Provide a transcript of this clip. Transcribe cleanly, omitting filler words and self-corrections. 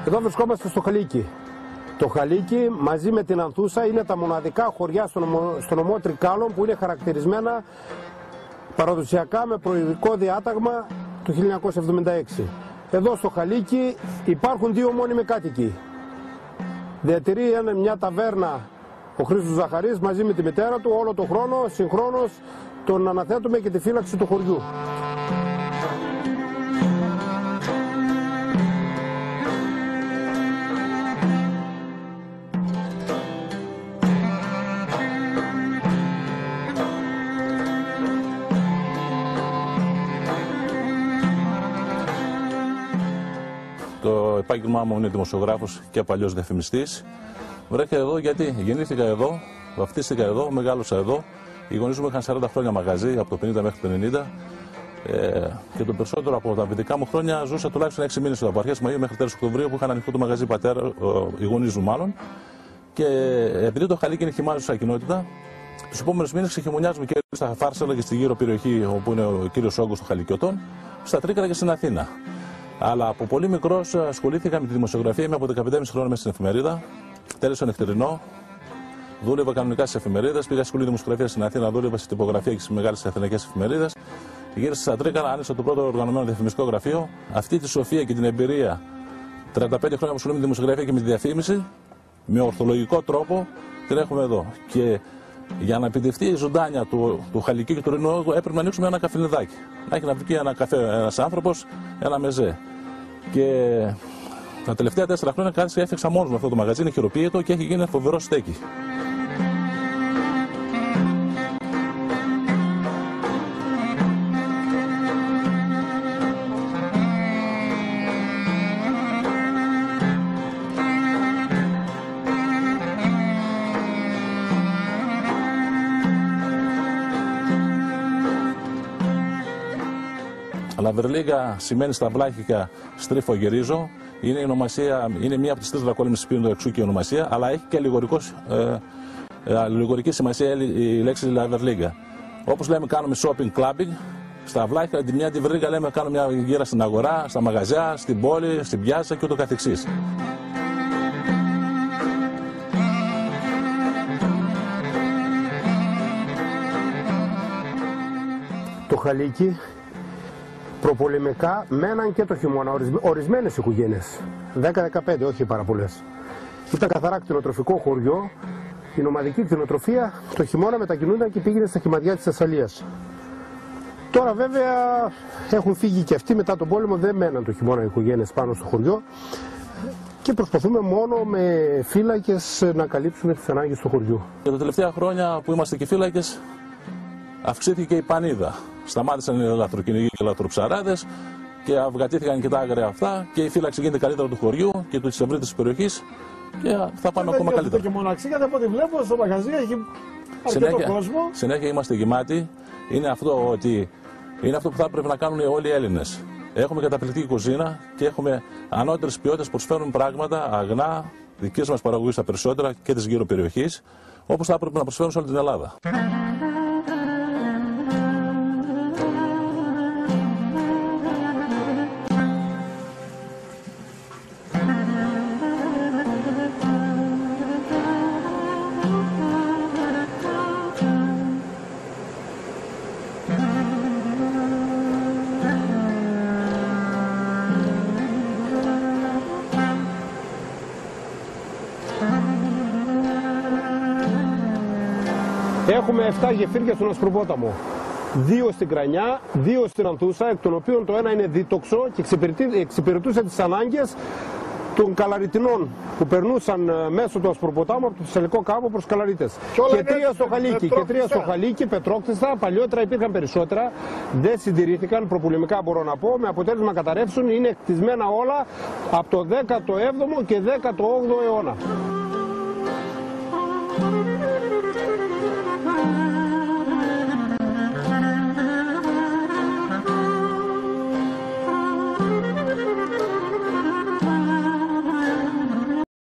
Εδώ βρισκόμαστε στο Χαλίκι. Το Χαλίκι μαζί με την Ανθούσα είναι τα μοναδικά χωριά στο νομό Τρικάλων που είναι χαρακτηρισμένα παραδοσιακά με προεδρικό διάταγμα του 1976. Εδώ στο Χαλίκι υπάρχουν δύο μόνιμοι κάτοικοι. Διατηρεί μια ταβέρνα ο Χρήστος Ζαχαρής μαζί με τη μητέρα του όλο τον χρόνο, συγχρόνως τον αναθέτουμε και τη φύλαξη του χωριού. Το επάγγελμά μου είναι δημοσιογράφος και παλιός διαφημιστής. Βρέθηκα εδώ γιατί γεννήθηκα εδώ, βαφτίστηκα εδώ, μεγάλωσα εδώ. Οι γονείς μου είχαν 40 χρόνια μαγαζί, από το 50 μέχρι το 90. Και το περισσότερο από τα παιδικά μου χρόνια ζούσα τουλάχιστον 6 μήνες από αρχές Μαΐου μέχρι τέλος Οκτωβρίου που είχαν ανοιχτό το μαγαζί πατέρα, οι γονείς μου μάλλον. Και επειδή το Χαλίκι είναι χυμάζουσα κοινότητα, τους επόμενους μήνες ξεχειμονιάζουμε και στα Φάρσαλα και στη γύρω περιοχή όπου είναι ο κύριος όγκος των Χαλικιωτών, στα Τρίκαρα και στην Αθήνα. Αλλά από πολύ μικρός ασχολήθηκα με τη δημοσιογραφία. Είμαι από 15,5 χρόνια μέσα στην εφημερίδα. Τέλειωσα νυχτερινό. Δούλευα κανονικά στις εφημερίδες. Πήγα σχολή δημοσιογραφία στην Αθήνα, δούλευα στη τυπογραφία και στις μεγάλες αθηναϊκές εφημερίδες. Γύρισα στα Τρίκαρα, άνοιξα το πρώτο οργανωμένο διαφημιστικό γραφείο. Αυτή τη σοφία και την εμπειρία, 35 χρόνια που ασχολούμαι με τη δημοσιογραφία και με τη διαφήμιση, με ορθολογικό τρόπο την έχουμε εδώ. Και για να επιτευχθεί η ζωντάνια του Χαλικίου και του Ρήνου έπρεπε να ανοίξουμε ένα καφενεδάκι. Να έχει να βγει ένα καφέ ένας άνθρωπος, ένα μεζέ. Και τα τελευταία 4 χρόνια κάθισα και έφτιαξα μόνος μου αυτό το μαγαζί, είναι χειροποίητο και έχει γίνει ένα φοβερό στέκι. Λαβερλίγκα σημαίνει στα βλάχικα στρίφο γυρίζω. Είναι η ονομασία, είναι μία από τις 3 δρακόλυμες που είναι το εξού και η ονομασία, αλλά έχει και αλληγορική σημασία η λέξη Λαβερλίγκα. Όπως λέμε, κάνουμε shopping clubbing. Στα βλάχικα, τη μια τη βρύγα λέμε κάνουμε μια γύρα στην αγορά, στα μαγαζιά, στην πόλη, στην πιάτσα και ούτω καθεξής. Το Χαλίκι προπολεμικά μέναν και το χειμώνα ορισμένες οικογένειες, 10-15, όχι πάρα πολλές. Ήταν καθαρά κτηνοτροφικό χωριό. Η νομαδική κτηνοτροφία το χειμώνα μετακινούνταν και πήγαινε στα χυμαδιά της Θεσσαλίας. Τώρα βέβαια έχουν φύγει και αυτοί μετά τον πόλεμο, δεν μέναν το χειμώνα οι οικογένειες πάνω στο χωριό και προσπαθούμε μόνο με φύλακες να καλύψουμε τις ανάγκες του χωριού. Και τα τελευταία χρόνια που είμαστε και φύλακες αυξήθηκε η πανίδα. Σταμάτησαν οι λαθροκυνηγοί και οι λαθροψαράδες και αυγατήθηκαν και τα άγρια αυτά και η φύλαξη γίνεται καλύτερα του χωριού και της ευρύτερης περιοχής και θα πάμε ακόμα καλύτερα. Και μοναξία, από ό,τι βλέπω στο μαγαζί έχει αρκετό κόσμο. Συνέχεια είμαστε γεμάτοι. Είναι αυτό που θα πρέπει να κάνουν όλοι οι Έλληνες. Έχουμε καταπληκτική κουζίνα και έχουμε ανώτερες ποιότητες που προσφέρουν πράγματα αγνά δικής μας παραγωγής τα περισσότερα και της γύρω περιοχής, όπως θα έπρεπε να προσφέρουν σε όλη την Ελλάδα. Έχουμε 7 γεφύρια στον Ασπροπόταμο. 2 στην Κρανιά, 2 στην Ανθούσα, εκ των οποίων το ένα είναι δίτοξο και εξυπηρετούσε τις ανάγκες των Καλαριτινών που περνούσαν μέσω του Ασπροποτάμου από το Θεσσαλικό κάβο προς Καλαρίτες. Και 3 στο Χαλίκι, πετρόκτιστα. Παλιότερα υπήρχαν περισσότερα, δεν συντηρήθηκαν, προπολεμικά μπορώ να πω, με αποτέλεσμα να καταρρεύσουν. Είναι κτισμένα όλα από το 17ο και 18ο αιώνα.